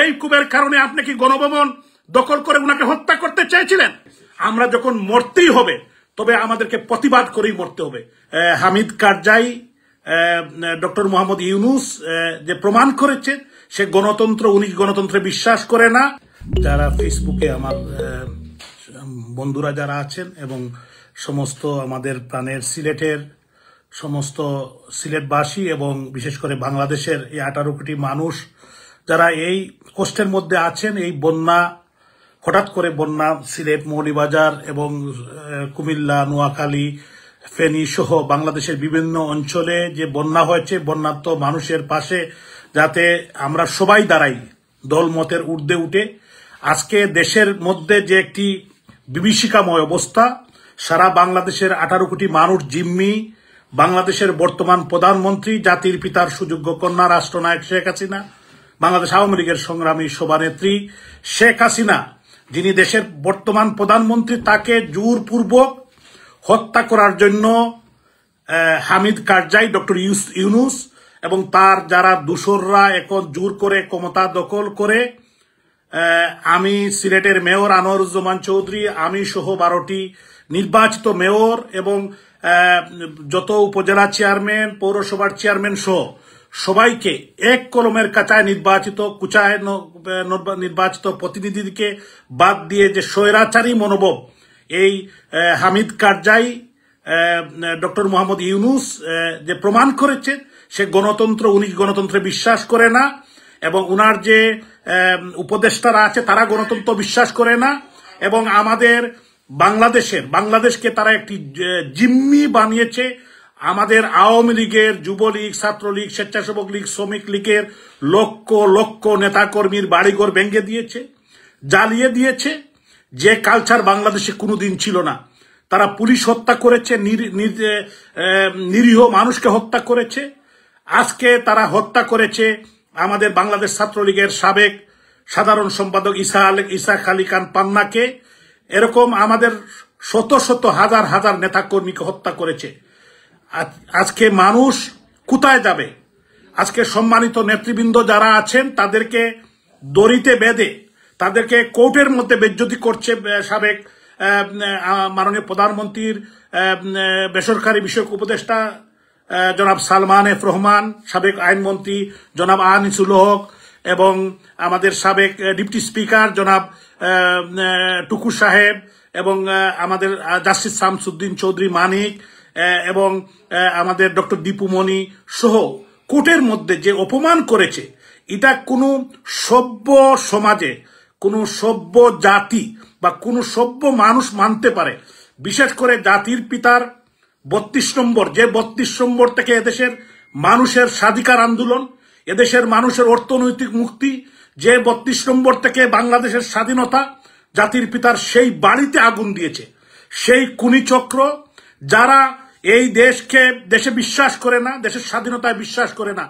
এই ক্ষোভের কারণে আপনি কি গণভবন দখল করে উনাকে হত্যা করতে চেয়েছিলেন? আমরা যখন মরতেই হবে তবে আমাদেরকে প্রতিবাদ করেই মরতে হবে। হামিদ কারজাই, ডক্টর মোহাম্মদ ইউনূস যে প্রমাণ করেছে সে গণতন্ত্র, উনি গণতন্ত্রে বিশ্বাস করে না। যারা ফেসবুকে আমার বন্ধুরা যারা আছেন এবং সমস্ত আমাদের প্রাণের সিলেটের সমস্ত সিলেটবাসী এবং বিশেষ করে বাংলাদেশের এই 18 কোটি মানুষ যারা এই কষ্টের মধ্যে আছেন, এই বন্যা, হঠাৎ করে বন্যা সিলেট, মৌলভীবাজার এবং কুমিল্লা, নোয়াখালী, ফেনী সহ বাংলাদেশের বিভিন্ন অঞ্চলে যে বন্যা হয়েছে, বন্যার্ত মানুষের পাশে যাতে আমরা সবাই দাঁড়াই দলমতের ঊর্ধ্বে উঠে। আজকে দেশের মধ্যে যে একটি বিভীষিকাময় অবস্থা, সারা বাংলাদেশের 18 কোটি মানুষ জিম্মি, বাংলাদেশের বর্তমান প্রধানমন্ত্রী, জাতির পিতার সুযোগ্য কন্যা রাষ্ট্রনায়ক শেখ হাসিনা, বাংলাদেশ আওয়ামী লীগের সংগ্রামী সভানেত্রী শেখ হাসিনা, যিনি দেশের বর্তমান প্রধানমন্ত্রী, তাকে জোরপূর্বক হত্যা করার জন্য হামিদ কারজাই, ডক্টর ইউনূস এবং তার যারা দূষররা এখন জোর করে ক্ষমতা দখল করে, আমি সিলেটের মেয়র আনোয়ারুজ্জামান চৌধুরী, আমি সহ 12টি নির্বাচিত মেয়র এবং যত উপজেলা চেয়ারম্যান, পৌরসভার চেয়ারম্যান সহ সবাইকে এক কলমের কাঁচায় নির্বাচিত প্রতিনিধিকে বাদ দিয়ে যে স্বৈরাচারী মনোভাব এই হামিদ কারজাই, ডক্টর মোহাম্মদ ইউনূস যে প্রমাণ করেছে সে গণতন্ত্র, উনি গণতন্ত্রে বিশ্বাস করে না এবং উনার যে উপদেষ্টারা আছে তারা গণতন্ত্র বিশ্বাস করে না এবং আমাদের বাংলাদেশকে তারা একটি জিম্মি বানিয়েছে। আমাদের আওয়ামী লীগের, যুবলীগ, ছাত্রলীগ, স্বেচ্ছাসেবক লীগ, শ্রমিক লীগের লক্ষ লক্ষ নেতাকর্মীর বাড়িঘর ভেঙে দিয়েছে, জ্বালিয়ে দিয়েছে, যে কালচার বাংলাদেশে কোনোদিন ছিল না। তারা পুলিশ হত্যা করেছে, নিরীহ মানুষকে হত্যা করেছে। আজকে তারা হত্যা করেছে আমাদের বাংলাদেশ ছাত্রলীগের সাবেক সাধারণ সম্পাদক ইসাক আলী খান পান্নাকে। এরকম আমাদের শত শত হাজার হাজার নেতাকর্মীকে হত্যা করেছে। আজকে মানুষ কোথায় যাবে? আজকে সম্মানিত নেতৃবৃন্দ যারা আছেন তাদেরকে দড়িতে বেঁধে তাদেরকে কোর্টের মধ্যে বেজ্জতি করছে সাবেক মাননীয় প্রধানমন্ত্রীর বেসরকারি বিষয়ক উপদেষ্টা জনাব সালমান এফ রহমান, সাবেক আইনমন্ত্রী জনাব আনিসুল হক এবং আমাদের সাবেক ডিপটি স্পিকার জনাব টুকু সাহেব এবং আমাদের জাস্টিস শামসুদ্দিন চৌধুরী মানিক এবং আমাদের ডক্টর দীপুমণি সহ কোর্টের মধ্যে যে অপমান করেছে, এটা কোনো সভ্য সমাজে, কোনো সভ্য জাতি বা কোনো সভ্য মানুষ মানতে পারে? বিশেষ করে জাতির পিতার 32 নম্বর, যে 32 নম্বর থেকে এদেশের মানুষের স্বাধিকার আন্দোলন, এদেশের মানুষের অর্থনৈতিক মুক্তি, যে 32 নম্বর থেকে বাংলাদেশের স্বাধীনতা, জাতির পিতার সেই বাড়িতে আগুন দিয়েছে সেই খুনি চক্র, যারা এই দেশে বিশ্বাস করে না, দেশের স্বাধীনতায় বিশ্বাস করে না,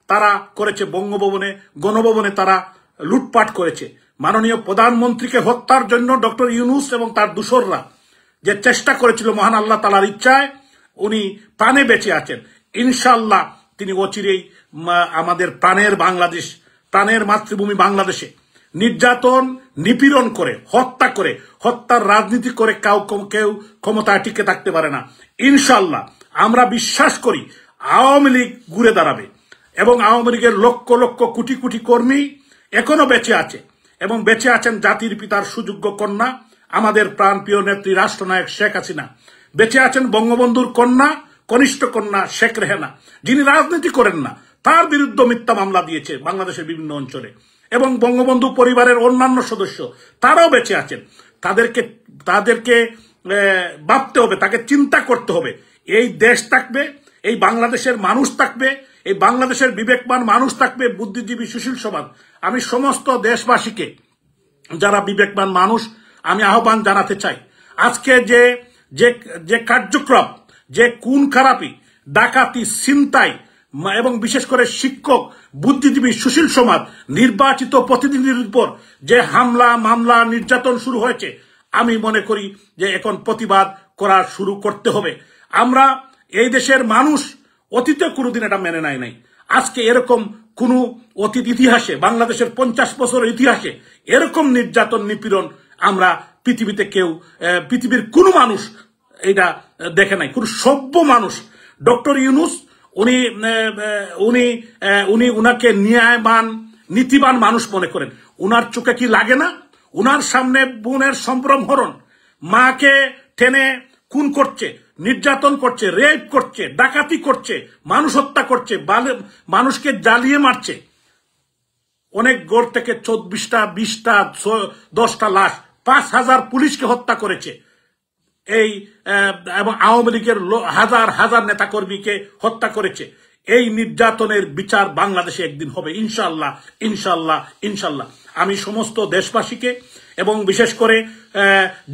তারা করেছে বঙ্গভবনে, গণভবনে তারা লুটপাট করেছে। মাননীয় প্রধানমন্ত্রীকে হত্যার জন্য ডক্টর ইউনূস এবং তার দূষররা যে চেষ্টা করেছিল, মহান আল্লাহ তাআলার ইচ্ছায় উনি প্রাণে বেঁচে আছেন। ইনশাআল্লাহ তিনি অচিরেই আমাদের প্রাণের বাংলাদেশ, প্রাণের মাতৃভূমি বাংলাদেশে নির্যাতন, নিপীড়ন করে, হত্যার রাজনীতি করে কেউ ক্ষমতায় টিকে থাকতে পারে না। ইনশাআল্লাহ আমরা বিশ্বাস করি আওয়ামী লীগ ঘুরে দাঁড়াবে এবং আওয়ামী লীগের লক্ষ লক্ষ কোটি কোটি কর্মী এখনো বেঁচে আছে এবং বেঁচে আছেন জাতির পিতার সুযোগ্য কন্যা, আমাদের প্রাণপ্রিয় নেত্রী রাষ্ট্রনায়ক শেখ হাসিনা। বেঁচে আছেন বঙ্গবন্ধুর কন্যা, কনিষ্ঠ কন্যা শেখ রেহানা, যিনি রাজনীতি করেন না, তার বিরুদ্ধে মিথ্যা মামলা দিয়েছে বাংলাদেশের বিভিন্ন অঞ্চলে, এবং বঙ্গবন্ধু পরিবারের অন্যান্য সদস্য তারাও বেঁচে আছেন। তাদেরকে ভাবতে হবে, তাকে চিন্তা করতে হবে। এই দেশ থাকবে, এই বাংলাদেশের মানুষ থাকবে, এই বাংলাদেশের বিবেকবান মানুষ থাকবে, বুদ্ধিজীবী, সুশীল সমাজ। আমি সমস্ত দেশবাসীকে, যারা বিবেকবান মানুষ, আমি আহ্বান জানাতে চাই, আজকে যে কার্যক্রম, যে খুন খারাপি, ডাকাতি, ছিনতাই এবং বিশেষ করে শিক্ষক, বুদ্ধিজীবী, সুশীল সমাজ, নির্বাচিত প্রতিনিধির উপর যে হামলা, মামলা, নির্যাতন শুরু হয়েছে, আমি মনে করি যে এখন প্রতিবাদ করা শুরু করতে হবে। আমরা এই দেশের মানুষ অতীতে কোনোদিন এটা মেনে নাই। আজকে এরকম কোন অতীত ইতিহাসে, বাংলাদেশের 50 বছরের ইতিহাসে এরকম নির্যাতন নিপীড়ন আমরা পৃথিবীতে কেউ, পৃথিবীর কোন মানুষ এটা দেখে নাই, কোন সভ্য মানুষ। ডক্টর ইউনূস উনি উনি উনি উনাকে ন্যায়বান নীতিবান মানুষ মনে করেন। উনার চোখে কি লাগে না? উনার সামনে বোনের সম্ভ্রমহরণ, মাকে টেনে খুন করছে, নির্যাতন করছে, রেপ করছে, ডাকাতি করছে, মানুষ হত্যা করছে, মানুষকে জ্বালিয়ে মারছে। অনেক গড় থেকে 24টা 20টা 10টা লাশ, 5000 পুলিশকে হত্যা করেছে এই, এবং আওয়ামী লীগের হাজার হাজার নেতাকর্মীকে হত্যা করেছে। এই নির্যাতনের বিচার বাংলাদেশে একদিন হবে ইনশাআল্লাহ, ইনশাআল্লাহ, ইনশাআল্লাহ। আমি সমস্ত দেশবাসীকে এবং বিশেষ করে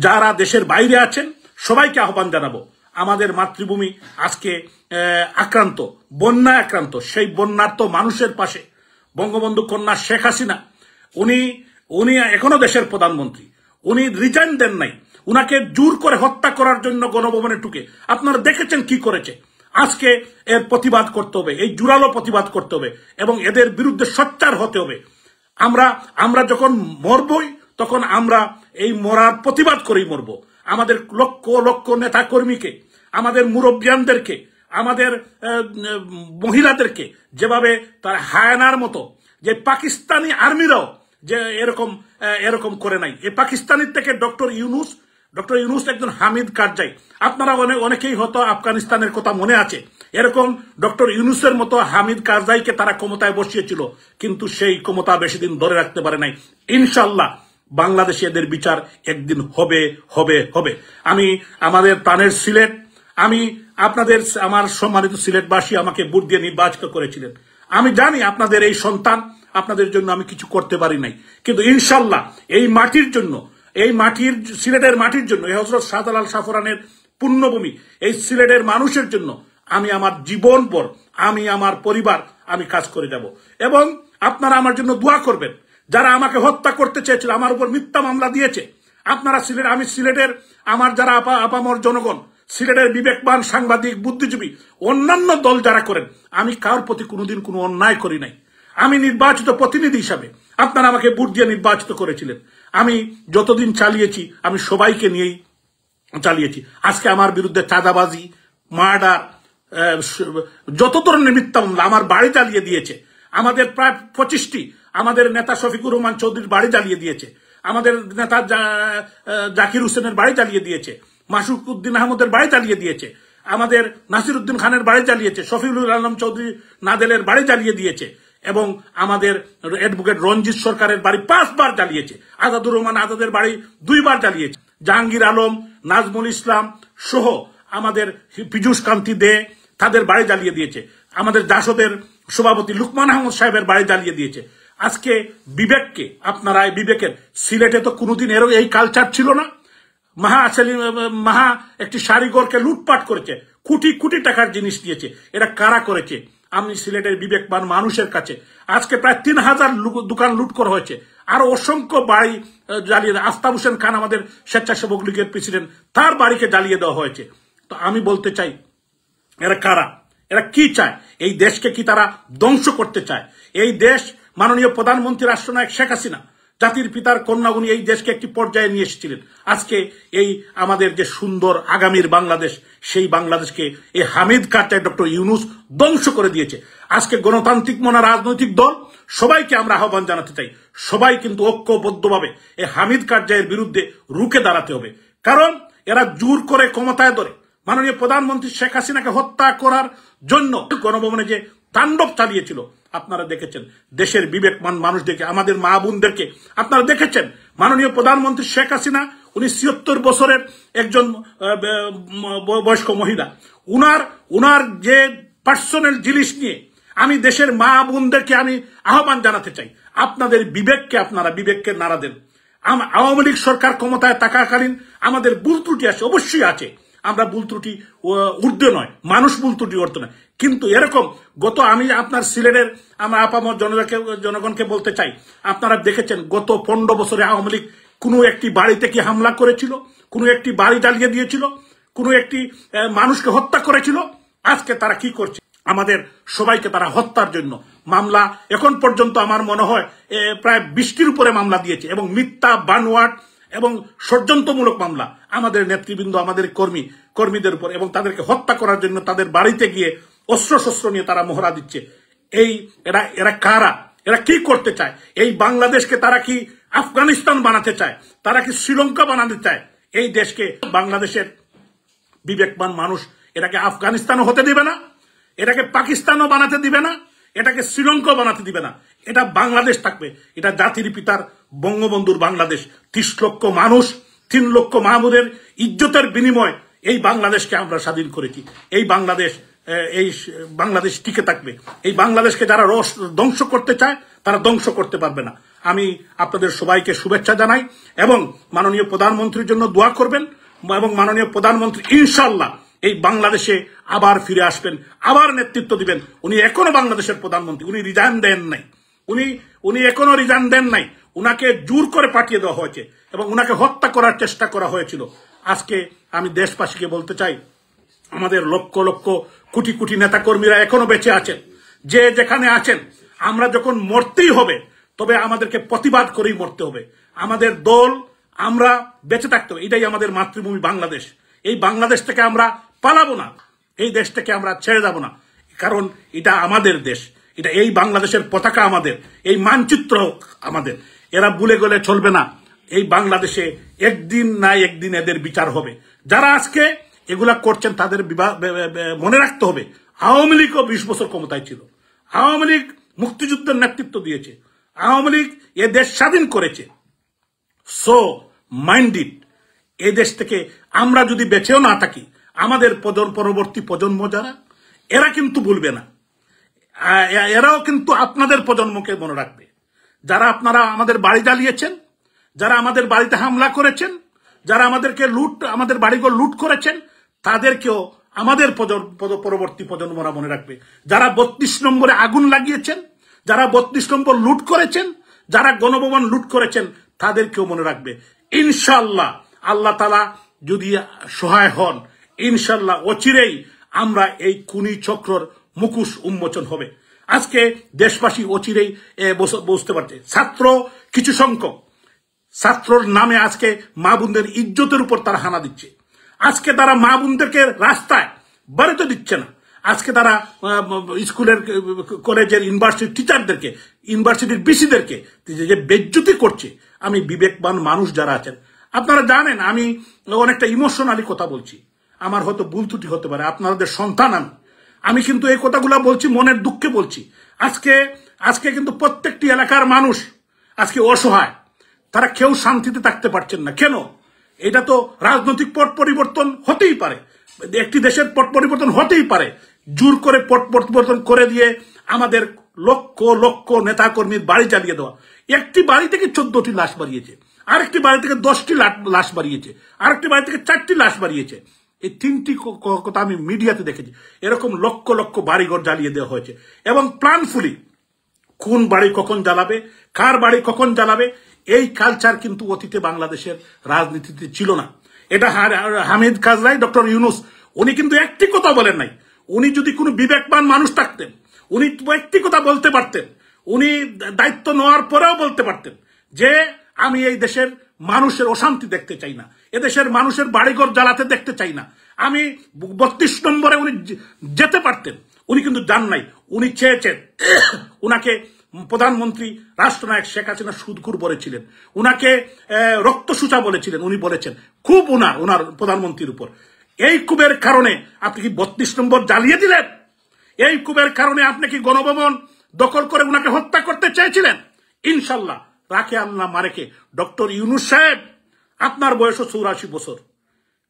যারা দেশের বাইরে আছেন সবাইকে আহ্বান জানাবো, আমাদের মাতৃভূমি আজকে আক্রান্ত, বন্যায় আক্রান্ত। সেই বন্যার্ত মানুষের পাশে বঙ্গবন্ধু কন্যা শেখ হাসিনা, উনি এখনো দেশের প্রধানমন্ত্রী, উনি রিজাইন দেন নাই। উনাকে জোর করে হত্যা করার জন্য গণভবনে ঢুকে আপনারা দেখেছেন কি করেছে। আজকে এর প্রতিবাদ করতে হবে, এই জোরালো প্রতিবাদ করতে হবে এবং এদের বিরুদ্ধে সোচ্চার হতে হবে। আমরা যখন মরবই তখন আমরা এই মরার প্রতিবাদ করেই মরব। আমাদের লক্ষ লক্ষ নেতা কর্মীকে, আমাদের মুরব্বিয়ানদেরকে, আমাদের মহিলাদেরকে যেভাবে তার হায়ানার মতো, যে পাকিস্তানি আর্মিরাও যে এরকম করে নাই। এই পাকিস্তানের থেকে ডক্টর ইউনূস একজন হামিদ কারজাই। আপনারা অনেকেই হয়তো আফগানিস্তানের কথা মনে আছে, এরকম ডক্টর ইউনূসের মতো হামিদ কারজাইকে তারা ক্ষমতায় বসিয়েছিল, কিন্তু সেই ক্ষমতা বেশি দিন ধরে রাখতে পারে নাই। ইনশাআল্লাহ বাংলাদেশে এদের বিচার একদিন হবে হবে হবে। আমি আমাদের প্রাণের সিলেট, আমি আপনাদের, আমার সম্মানিত সিলেটবাসী আমাকে ভোট দিয়ে নির্বাচিত করেছিলেন। আমি জানি আপনাদের এই সন্তান, আপনাদের জন্য আমি কিছু করতে পারি নাই, কিন্তু ইনশাআল্লাহ এই মাটির জন্য, এই মাটির, সিলেটের মাটির জন্য, এই হযরত শাহজালাল শাহফরানের পুণ্যভূমি, এই সিলেটের মানুষের জন্য আমি আমার জীবনভর, আমি আমার পরিবার, আমি কাজ করে যাব। এবং আপনারা আমার জন্য দোয়া করবেন। যারা আমাকে হত্যা করতে চেয়েছিল, আমার উপর মিথ্যা মামলা দিয়েছে, আপনারা আমি সিলেটের আমার যারা আপামর জনগণ, সিলেটের বিবেকবান সাংবাদিক, বুদ্ধিজীবী, অন্যান্য দল যারা করেন, আমি কারোর প্রতি কোনোদিন কোনো অন্যায় করি নাই। আমি নির্বাচিত প্রতিনিধি হিসাবে, আপনারা আমাকে ভোট দিয়ে নির্বাচিত করেছিলেন। আমি যতদিন চালিয়েছি আমি সবাইকে নিয়েই চালিয়েছি। আজকে আমার বিরুদ্ধে চাঁদাবাজি, মার্ডার, যত ধরনের মিথ্যা মামলা, আমার বাড়ি জ্বালিয়ে দিয়েছে। আমাদের প্রায় 25টি, আমাদের নেতা শফিকুর রহমান চৌধুরীর বাড়ি জ্বালিয়ে দিয়েছে, আমাদের নেতা জাকির হোসেনের বাড়ি জ্বালিয়ে দিয়েছে, মাসুক উদ্দিন আহমদের বাড়ি জ্বালিয়ে দিয়েছে, আমাদের নাসির উদ্দিন খানের বাড়ি জ্বালিয়েছে, শফিউল আলম চৌধুরী নাদেলের বাড়ি জ্বালিয়ে দিয়েছে, এবং আমাদের অ্যাডভোকেট রঞ্জিত সরকারের বাড়ি 5 বার জ্বালিয়েছে, আজাদুর রহমান আজাদের বাড়ি 2 বার জ্বালিয়েছে, জাহাঙ্গীর আলম, নাজমুল ইসলাম সহ আমাদের পীযূষ কান্তি দে তাদের বাড়ি জ্বালিয়ে দিয়েছে, আমাদের জাসদের সভাপতি লুকমান আহমদ সাহেবের বাড়ি জ্বালিয়ে দিয়েছে। আজকে বিবেককে, আপনারা বিবেকের, সিলেটে তো কোনোদিন এই কালচার ছিল না। মাহা একটি শাড়িঘরকে লুটপাট করেছে, কোটি কোটি টাকার জিনিস দিয়েছে। এটা কারা করেছে? আমি সিলেটের বিবেকবান মানুষের কাছে আজকে প্রায় 3000 দোকান লুট করা হয়েছে, আর অসংখ্য বাড়ি জ্বালিয়ে, আফতাব হোসেন খান আমাদের স্বেচ্ছাসেবক লীগের প্রেসিডেন্ট, তার বাড়িকে জ্বালিয়ে দেওয়া হয়েছে। তো আমি বলতে চাই, এরা কারা? এরা কি চায়? এই দেশকে কি তারা ধ্বংস করতে চায়? এই দেশ, মাননীয় প্রধানমন্ত্রী রাষ্ট্রনায়ক শেখ হাসিনা, জাতির পিতার কন্যা, উনি এই দেশকে একটি পর্যায়ে নিয়ে এসেছিলেন। আজকে এই আমাদের যে সুন্দর আগামীর বাংলাদেশ, সেই বাংলাদেশকে এই হামিদ কারজাই, ডক্টর ইউনূস ধ্বংস করে দিয়েছে। আজকে গণতান্ত্রিক মনা রাজনৈতিক দল সবাইকে আমরা আহ্বান জানাতে চাই, সবাই কিন্তু ঐক্যবদ্ধভাবে এই হামিদ কারজাইয়ের বিরুদ্ধে রুখে দাঁড়াতে হবে। কারণ এরা জোর করে ক্ষমতায় ধরে মাননীয় প্রধানমন্ত্রী শেখ হাসিনাকে হত্যা করার জন্য গণভবনে যে তাণ্ডব চালিয়েছিল আপনারা দেখেছেন। দেশের বিবেকমান মানুষদেরকে, আমাদের মা বোনদেরকে আপনারা দেখেছেন। মাননীয় প্রধানমন্ত্রী শেখ হাসিনা, উনি ৭৬ বছরের একজন বয়স্ক মহিলা। উনার যে পার্সোনাল জিনিস নিয়ে আমি দেশের মা বোনদেরকে আমি আহ্বান জানাতে চাই, আপনাদের বিবেককে নাড়া দেন। আওয়ামী লীগ সরকার ক্ষমতায় থাকাকালীন আমাদের ভুল ত্রুটি আছে, অবশ্যই আছে। আমরা ভুল ত্রুটি ঊর্ধ্বে নয়, মানুষ ভুল ত্রুটি করতে নয়, কিন্তু এরকম আমি আপনার সিলেটের আমার আপামর জনগণকে বলতে চাই, আপনারা দেখেছেন গত 15 বছরে আওয়ামী লীগ কোনো একটি বাড়িতে কি হামলা করেছিল? কোনো একটি বাড়ি জ্বালিয়ে দিয়েছিল? কোনো একটি মানুষকে হত্যা করেছিল? আজকে তারা কি করছে? আমাদের সবাইকে তারা হত্যার জন্য, মামলা এখন পর্যন্ত আমার মনে হয় প্রায় 20টির উপরে মামলা দিয়েছে, এবং মিথ্যা, বানোয়াট এবং ষড়যন্ত্রমূলক মামলা আমাদের নেতৃবৃন্দ, আমাদের কর্মীদের উপর, এবং তাদেরকে হত্যা করার জন্য তাদের বাড়িতে গিয়ে অস্ত্রশস্ত্র নিয়ে তারা মহড়া দিচ্ছে। এরা কারা? এরা কি করতে চায়? এই বাংলাদেশকে তারা কি আফগানিস্তান বানাতে চায়? তারা কি শ্রীলঙ্কা বানাতে চায়? এই দেশকে, বাংলাদেশের বিবেকবান মানুষ এটাকে আফগানিস্তানও হতে দিবে না, এটাকে পাকিস্তানও বানাতে দিবে না, এটাকে শ্রীলঙ্কা বানাতে দিবে না। এটা বাংলাদেশ থাকবে। এটা জাতির পিতার বঙ্গবন্ধুর বাংলাদেশ। 30 লক্ষ মানুষ, 3 লক্ষ মাহমুদের ইজ্জতের বিনিময় এই বাংলাদেশকে আমরা স্বাধীন করেছি। এই বাংলাদেশ টিকে থাকবে। এই বাংলাদেশকে যারা ধ্বংস করতে চায় তারা ধ্বংস করতে পারবে না। আমি আপনাদের সবাইকে শুভেচ্ছা জানাই, এবং মাননীয় প্রধানমন্ত্রীর জন্য দোয়া করবেন, এবং মাননীয় প্রধানমন্ত্রী ইনশাআল্লাহ এই বাংলাদেশে আবার ফিরে আসবেন, আবার নেতৃত্ব দিবেন। উনি এখনো বাংলাদেশের প্রধানমন্ত্রী, উনি রিজাইন দেন নাই, উনি এখনো রিজাইন দেন নাই। উনাকে জোর করে পাঠিয়ে দেওয়া হয়েছে এবং উনাকে হত্যা করার চেষ্টা করা হয়েছিল। আজকে আমি দেশবাসীকে বলতে চাই, আমাদের লক্ষ লক্ষ কোটি কোটি নেতাকর্মীরা এখনো বেঁচে আছেন। যে যেখানে আছেন, আমরা যখন মরতেই হবে তবে আমাদেরকে প্রতিবাদ করেই মরতে হবে। আমাদের দল, আমরা বেঁচে থাকতে হবে। এটাই আমাদের মাতৃভূমি বাংলাদেশ। এই বাংলাদেশ থেকে আমরা পালাবো না, এই দেশ থেকে আমরা ছেড়ে যাব না, কারণ এটা আমাদের দেশ। এটা এই বাংলাদেশের পতাকা আমাদের, এই মানচিত্র আমাদের। এরা ভুলে গেলে চলবে না। এই বাংলাদেশে একদিন না একদিন এদের বিচার হবে। যারা আজকে এগুলা করছেন তাদের মনে রাখতে হবে, আওয়ামী লীগও 20 বছর ক্ষমতায় ছিল। আওয়ামী লীগ মুক্তিযুদ্ধের নেতৃত্ব দিয়েছে, আওয়ামী লীগ এ দেশ স্বাধীন করেছে। So mind it. এই দেশ থেকে আমরা যদি বেঁচেও না থাকি, আমাদের পরবর্তী প্রজন্ম যারা, এরা কিন্তু ভুলবে না। এরাও কিন্তু আপনাদের প্রজন্মকে মনে রাখবে। যারা আপনারা আমাদের বাড়ি জ্বালিয়েছেন, যারা আমাদের বাড়িতে হামলা করেছেন, যারা আমাদের বাড়িঘর লুট করেছেন, তাদেরকেও আমাদের পরবর্তী প্রজন্মরা মনে রাখবে। যারা 32 নম্বরে আগুন লাগিয়েছেন, যারা 32 নম্বর লুট করেছেন, যারা গণভবন লুট করেছেন, তাদেরকেও মনে রাখবে। ইনশাআল্লাহ আল্লাহ তাআলা যদি সহায় হন, ইনশাআল্লাহ অচিরেই আমরা এই খুনি চক্রর মুখোশ উন্মোচন হবে। আজকে দেশবাসী অচিরেই বুঝতে পারছে, কিছু সংখ্যক ছাত্রর নামে আজকে মা বোনদের ইজ্জতের উপর তারা হানা দিচ্ছে। আজকে তারা মা বোনদেরকে রাস্তায় বেরোতে দিচ্ছে না। আজকে তারা স্কুলের, কলেজের, ইউনিভার্সিটির টিচারদেরকে, ইউনিভার্সিটির বিসিদেরকে যে বেজ্জতি করছে। আমি বিবেকবান মানুষ যারা আছেন, আপনারা জানেন আমি অনেকটা ইমোশনালি কথা বলছি, আমার হয়তো ভুল ত্রুটি হতে পারে, আপনাদের সন্তান আমি কিন্তু এই কথাগুলো বলছি মনের দুঃখে বলছি। আজকে কিন্তু প্রত্যেকটি এলাকার মানুষ আজকে অসহায়, তারা কেউ শান্তিতে থাকতে পারছেন না। কেন? এটা তো রাজনৈতিক পট পরিবর্তন হতেই পারে, একটি দেশের পট পরিবর্তন হতেই পারে। জোর করে পট পরিবর্তন করে দিয়ে আমাদের লক্ষ লক্ষ নেতাকর্মীর বাড়ি জ্বালিয়ে দেওয়া। একটি বাড়ি থেকে 14টি লাশ বাড়িয়েছে, আরেকটি বাড়ি থেকে 10টি লাশ বাড়িয়েছে, আরেকটি বাড়ি থেকে 4টি লাশ বাড়িয়েছে। এই 3টি কথা আমি মিডিয়াতে দেখেছি। এরকম লক্ষ লক্ষ বাড়িঘর জ্বালিয়ে দেওয়া হয়েছে, এবং প্ল্যানফুলি কোন বাড়ি কখন জ্বালাবে, কার বাড়ি কখন জ্বালাবে, এই কালচার কিন্তু অতীতে বাংলাদেশের রাজনীতিতে ছিল না। এটা হামিদ কারজাই, ডক্টর ইউনূস, উনি কিন্তু একটি কথা বলেন নাই। উনি যদি কোনো বিবেকবান মানুষ থাকতেন, উনি একটি কথা বলতে পারতেন। উনি দায়িত্ব নেওয়ার পরেও বলতে পারতেন যে আমি এই দেশের মানুষের অশান্তি দেখতে চাই না, এদেশের মানুষের বাড়িঘর জ্বালাতে দেখতে চাই না। আমি 32 নম্বরে উনি যেতে পারতেন, উনি কিন্তু যান নাই। উনি চেয়েছেন, উনাকে প্রধানমন্ত্রী রাষ্ট্রনায়ক শেখ হাসিনা সুদখোর বলেছিলেন, উনাকে রক্তসূচা বলেছিলেন। উনি বলেছেন খুব ওনার প্রধানমন্ত্রীর উপর। এই ক্ষোভের কারণে আপনি কি 32 নম্বর জ্বালিয়ে দিলেন? এই ক্ষোভের কারণে আপনি কি গণভবন দখল করে উনাকে হত্যা করতে চেয়েছিলেন? ইনশাল্লাহ রাখে আল্লাহ মারেকে। ডক্টর ইউনূস সাহেব, আপনার বয়স 84 বছর,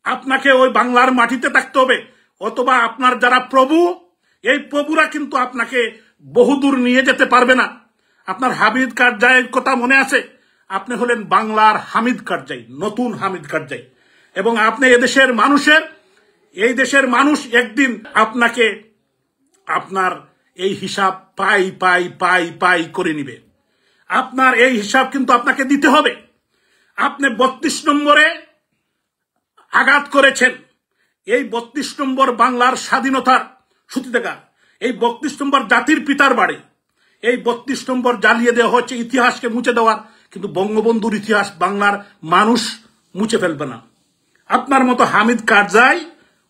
আপনাকে ওই বাংলার মাটিতে থাকতে হবে, অথবা আপনার যারা প্রভু, এই প্রভুরা কিন্তু আপনাকে বহুদূর নিয়ে যেতে পারবে না। আপনার হামিদ কারজাইয়ের কথা মনে আছে? আপনি হলেন বাংলার হামিদ কারজাই, নতুন হামিদ কারজাই, এবং আপনি এই দেশের মানুষ একদিন আপনাকে আপনার এই হিসাব পাই করে নিবে। আপনার এই হিসাব কিন্তু আপনাকে দিতে হবে। আপনি 32 নম্বরে আঘাত করেছেন। এই 32 নম্বর বাংলার স্বাধীনতার সূতিকাগার, এই 32 নম্বর জাতির পিতার বাড়ি, এই 32 নম্বর জ্বালিয়ে দেওয়া হচ্ছে ইতিহাসকে মুছে দেওয়ার, কিন্তু বঙ্গবন্ধুর ইতিহাস বাংলার মানুষ মুছে ফেলবে না। আপনার মতো হামিদ কারজাই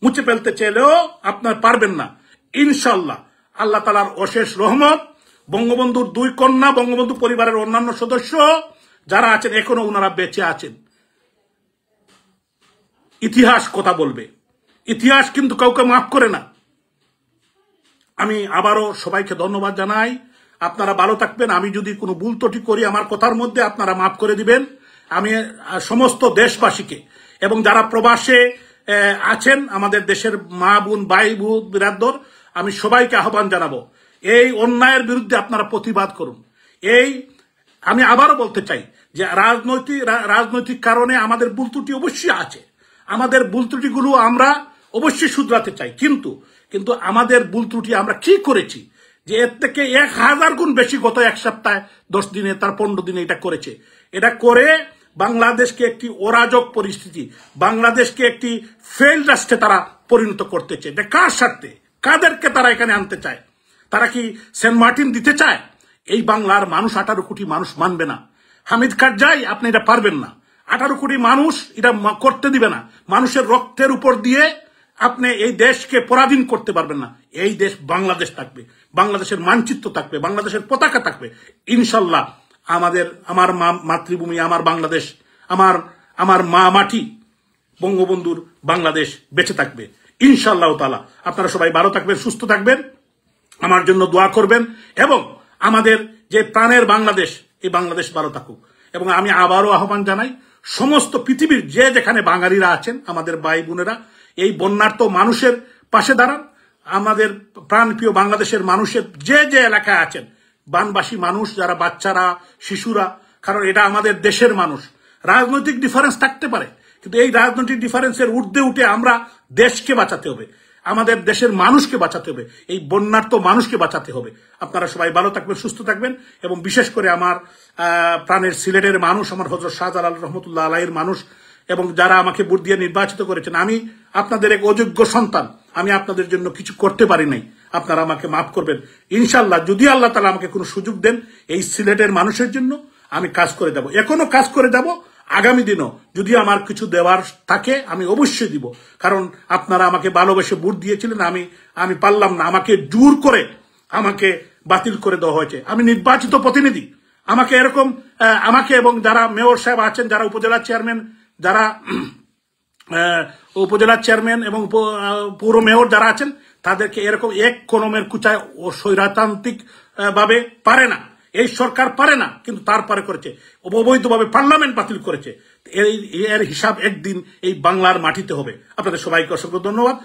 মুছে ফেলতে চাইলেও আপনার পারবেন না। ইনশাল্লাহ আল্লাহ তাআলার অশেষ রহমত, বঙ্গবন্ধুর 2 কন্যা, বঙ্গবন্ধু পরিবারের অন্যান্য সদস্য যারা আছেন এখনো ওনারা বেঁচে আছেন। ইতিহাস কথা বলবে, ইতিহাস কিন্তু কাউকে মাফ করে না। আমি আবারও সবাইকে ধন্যবাদ জানাই। আপনারা ভালো থাকবেন। আমি যদি কোনো ভুল ত্রুটি করি আমার কথার মধ্যে আপনারা মাফ করে দিবেন। আমি সমস্ত দেশবাসীকে এবং যারা প্রবাসে আছেন আমাদের দেশের মা বোন ভাই বোন বিরাদর, আমি সবাইকে আহ্বান জানাবো এই অন্যায়ের বিরুদ্ধে আপনারা প্রতিবাদ করুন। আমি আবারও বলতে চাই যে রাজনৈতিক কারণে আমাদের ভুল ত্রুটি অবশ্যই আছে, আমাদের ভুল ত্রুটিগুলো আমরা অবশ্যই শুধরাতে চাই, কিন্তু আমাদের ভুল ত্রুটি আমরা কি করেছি যে এর থেকে 1000 গুণ বেশি গত 1 সপ্তাহে 10 দিনে তার 15 দিনে এটা করেছে। এটা করে বাংলাদেশকে একটি অরাজক পরিস্থিতি, বাংলাদেশকে একটি ফেল রাষ্ট্রে তারা পরিণত করতে চায়। এটা কার স্বার্থে, কাদেরকে তারা এখানে আনতে চায়? তারা কি সেন্ট মার্টিন দিতে চায়? এই বাংলার মানুষ 18 কোটি মানুষ মানবে না। হামিদ কারজাই আপনি এটা পারবেন না। 18 কোটি মানুষ এটা করতে দিবে না। মানুষের রক্তের উপর দিয়ে আপনি এই দেশকে পরাধীন করতে পারবেন না। এই দেশ বাংলাদেশ থাকবে, বাংলাদেশের মানচিত্র থাকবে, বাংলাদেশের পতাকা থাকবে। ইনশাল্লাহ আমার মাতৃভূমি, আমার বাংলাদেশ, আমার মা মাটি বঙ্গবন্ধুর বাংলাদেশ বেঁচে থাকবে ইনশাআল্লাহ তাআলা। আপনারা সবাই ভালো থাকবেন, সুস্থ থাকবেন, আমার জন্য দোয়া করবেন এবং আমাদের যে প্রাণের বাংলাদেশ, এই বাংলাদেশ ভালো থাকুক। এবং আমি আবারও আহ্বান জানাই সমস্ত পৃথিবীর যে যেখানে বাঙালিরা আছেন, আমাদের ভাই বোনেরা, এই বন্যার্ত মানুষের পাশে দাঁড়ান। আমাদের প্রাণপ্রিয় বাংলাদেশের মানুষের যে যে এলাকায় আছেন, বানবাসী মানুষ যারা, বাচ্চারা, শিশুরা, কারণ এটা আমাদের দেশের মানুষ। রাজনৈতিক ডিফারেন্স থাকতে পারে, কিন্তু এই রাজনৈতিক ডিফারেন্সের ঊর্ধ্বে উঠে আমরা দেশকে বাঁচাতে হবে, আমাদের দেশের মানুষকে বাঁচাতে হবে, এই বন্যার্ত মানুষকে বাঁচাতে হবে। আপনারা সবাই ভালো থাকবেন, সুস্থ থাকবেন এবং বিশেষ করে আমার প্রাণের সিলেটের মানুষ, আমার হযরত শাহজালাল রহমতুল্লাহ আলাইহির মানুষ এবং যারা আমাকে ভোট দিয়ে নির্বাচিত করেছেন, আমি আপনাদের এক অযোগ্য সন্তান, আমি আপনাদের জন্য কিছু করতে পারি নাই, আপনারা আমাকে মাফ করবেন। ইনশাআল্লাহ যদি আল্লাহ তাআলা আমাকে কোনো সুযোগ দেন এই সিলেটের মানুষের জন্য আমি কাজ করে যাব, এখনো কাজ করে যাব, আগামী দিনও যদি আমার কিছু দেওয়ার থাকে আমি অবশ্যই দিব। কারণ আপনারা আমাকে ভালোবেসে ভোট দিয়েছিলেন, আমি পারলাম না, আমাকে জোর করে আমাকে বাতিল করে দেওয়া হয়েছে। আমি নির্বাচিত প্রতিনিধি, আমাকে এবং যারা মেয়র সাহেব আছেন, যারা উপজেলা চেয়ারম্যান এবং পৌর মেয়র যারা আছেন, তাদেরকে এরকম এক কলমের কুচায় ও স্বৈরতান্ত্রিক ভাবে পারে না, এই সরকার পারে না, কিন্তু তারপরে করেছে, অবৈধভাবে পার্লামেন্ট বাতিল করেছে। এর হিসাব একদিন এই বাংলার মাটিতে হবে। আপনাদের সবাইকে অসংখ্য ধন্যবাদ।